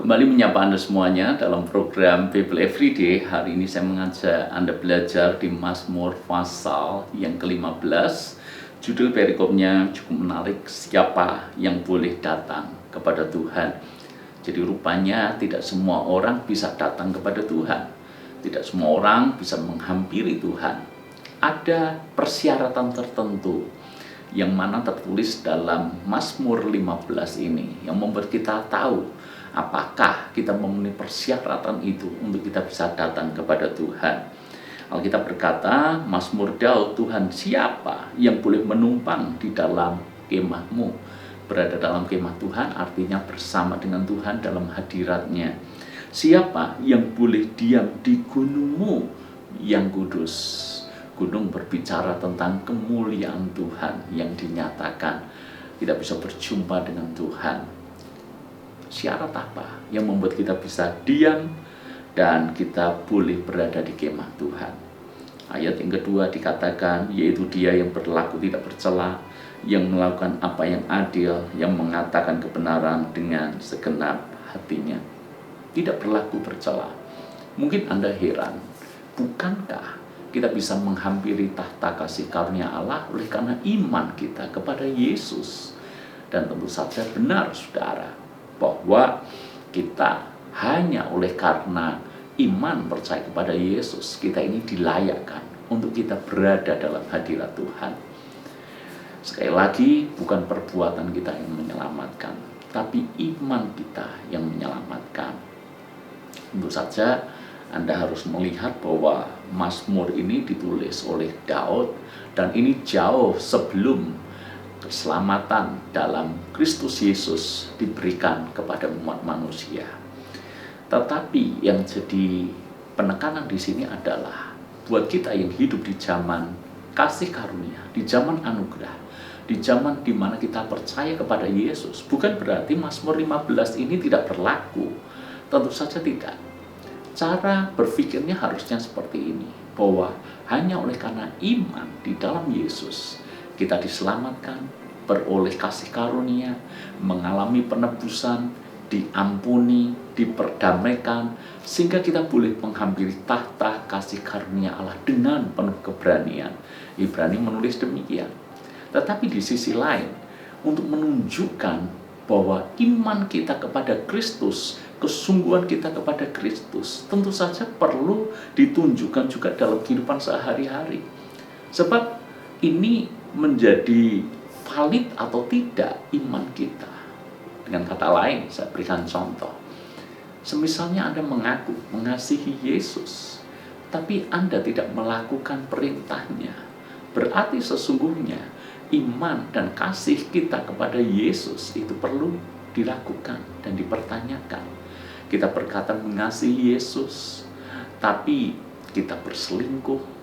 Kembali menyapa Anda semuanya dalam program Bible Everyday. Hari ini saya mengajak Anda belajar di Mazmur pasal yang ke-15. Judul perikopnya cukup menarik, siapa yang boleh datang kepada Tuhan. Jadi rupanya tidak semua orang bisa datang kepada Tuhan. Tidak semua orang bisa menghampiri Tuhan. Ada persyaratan tertentu yang mana tertulis dalam Mazmur 15 ini yang membuat kita tahu apakah kita memenuhi persyaratan itu untuk kita bisa datang kepada Tuhan. Alkitab berkata, Mazmur Daud, Tuhan siapa yang boleh menumpang di dalam kemahmu? Berada dalam kemah Tuhan artinya bersama dengan Tuhan dalam hadiratnya. Siapa yang boleh diam di gunungmu yang kudus? Gunung berbicara tentang kemuliaan Tuhan yang dinyatakan. Tidak bisa berjumpa dengan Tuhan. Syarat apa yang membuat kita bisa diam dan kita boleh berada di kemah Tuhan? Ayat yang kedua dikatakan, yaitu Dia yang berlaku tidak bercela, yang melakukan apa yang adil, yang mengatakan kebenaran dengan segenap hatinya. Tidak berlaku bercela. Mungkin Anda heran, bukankah kita bisa menghampiri tahta kasih karunia Allah oleh karena iman kita kepada Yesus? Dan tentu saja benar saudara, bahwa kita hanya oleh karena iman percaya kepada Yesus, kita ini dilayakkan untuk kita berada dalam hadirat Tuhan. Sekali lagi, bukan perbuatan kita yang menyelamatkan, tapi iman kita yang menyelamatkan. Tentu saja Anda harus melihat bahwa Mazmur ini ditulis oleh Daud dan ini jauh sebelum keselamatan dalam Kristus Yesus diberikan kepada umat manusia. Tetapi yang jadi penekanan di sini adalah buat kita yang hidup di zaman kasih karunia, di zaman anugerah, di zaman di mana kita percaya kepada Yesus, bukan berarti Mazmur 15 ini tidak berlaku. Tentu saja tidak. Cara berpikirnya harusnya seperti ini, bahwa hanya oleh karena iman di dalam Yesus kita diselamatkan, beroleh kasih karunia, mengalami penebusan, diampuni, diperdamaikan, sehingga kita boleh menghampiri tahta kasih karunia Allah dengan penuh keberanian. Ibrani menulis demikian. Tetapi di sisi lain, untuk menunjukkan bahwa iman kita kepada Kristus, kesungguhan kita kepada Kristus, tentu saja perlu ditunjukkan juga dalam kehidupan sehari-hari. Sebab ini menjadi valid atau tidak iman kita. Dengan kata lain, saya berikan contoh. Semisalnya Anda mengaku mengasihi Yesus, tapi Anda tidak melakukan perintahnya, berarti sesungguhnya iman dan kasih kita kepada Yesus itu perlu dilakukan dan dipertanyakan. Kita berkata mengasihi Yesus, tapi kita berselingkuh.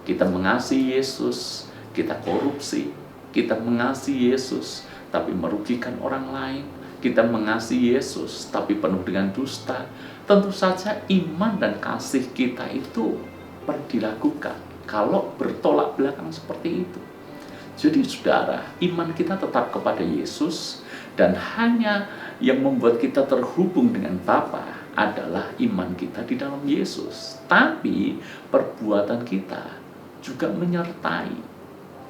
Kita mengasihi Yesus, kita korupsi. Kita mengasihi Yesus, tapi merugikan orang lain. Kita mengasihi Yesus, tapi penuh dengan dusta. Tentu saja iman dan kasih kita itu perlu dilakukan kalau bertolak belakang seperti itu. Jadi saudara, iman kita tetap kepada Yesus, dan hanya yang membuat kita terhubung dengan Bapa adalah iman kita di dalam Yesus. Tapi perbuatan kita juga menyertai.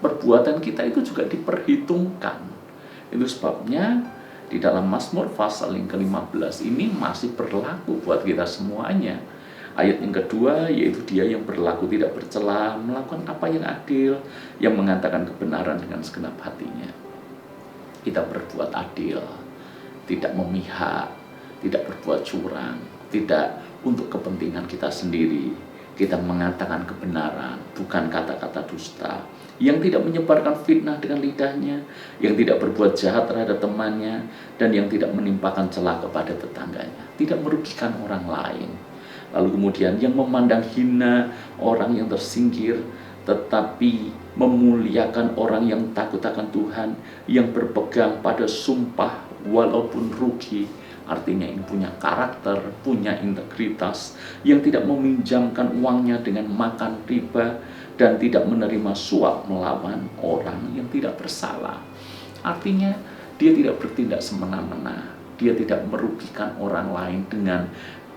Perbuatan kita itu juga diperhitungkan. Itu sebabnya di dalam Mazmur pasal yang ke-15 ini masih berlaku buat kita semuanya. Ayat yang kedua, yaitu Dia yang berlaku tidak bercela, melakukan apa yang adil, yang mengatakan kebenaran dengan segenap hatinya. Kita berbuat adil, tidak memihak, tidak berbuat curang, tidak untuk kepentingan kita sendiri. Kita mengatakan kebenaran, bukan kata-kata dusta, yang tidak menyebarkan fitnah dengan lidahnya, yang tidak berbuat jahat terhadap temannya, dan yang tidak menimpakan celah kepada tetangganya, tidak merugikan orang lain. Lalu kemudian yang memandang hina orang yang tersingkir, tetapi memuliakan orang yang takut akan Tuhan, yang berpegang pada sumpah walaupun rugi. Artinya ini punya karakter, punya integritas, yang tidak meminjamkan uangnya dengan makan riba, dan tidak menerima suap melawan orang yang tidak bersalah. Artinya dia tidak bertindak semena-mena, Dia tidak merugikan orang lain dengan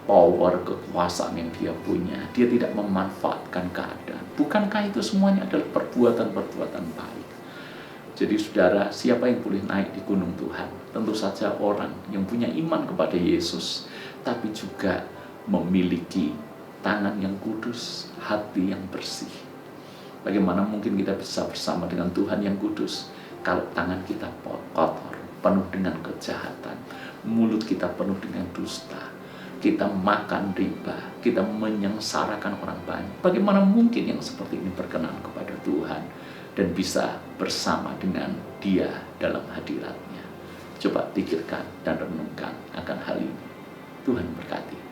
power, kekuasaan yang dia punya. Dia tidak memanfaatkan keadaan. Bukankah itu semuanya adalah perbuatan-perbuatan baik? Jadi saudara, siapa yang boleh naik di gunung Tuhan? Tentu saja orang yang punya iman kepada Yesus, tapi juga memiliki tangan yang kudus, hati yang bersih. Bagaimana mungkin kita bisa bersama dengan Tuhan yang kudus kalau tangan kita kotor, penuh dengan kejahatan, mulut kita penuh dengan dusta, kita makan riba, kita menyengsarakan orang banyak. Bagaimana mungkin yang seperti ini berkenan kepada Tuhan dan bisa bersama dengan Dia dalam hadirat-Nya? Coba pikirkan dan renungkan akan hal ini. Tuhan berkati.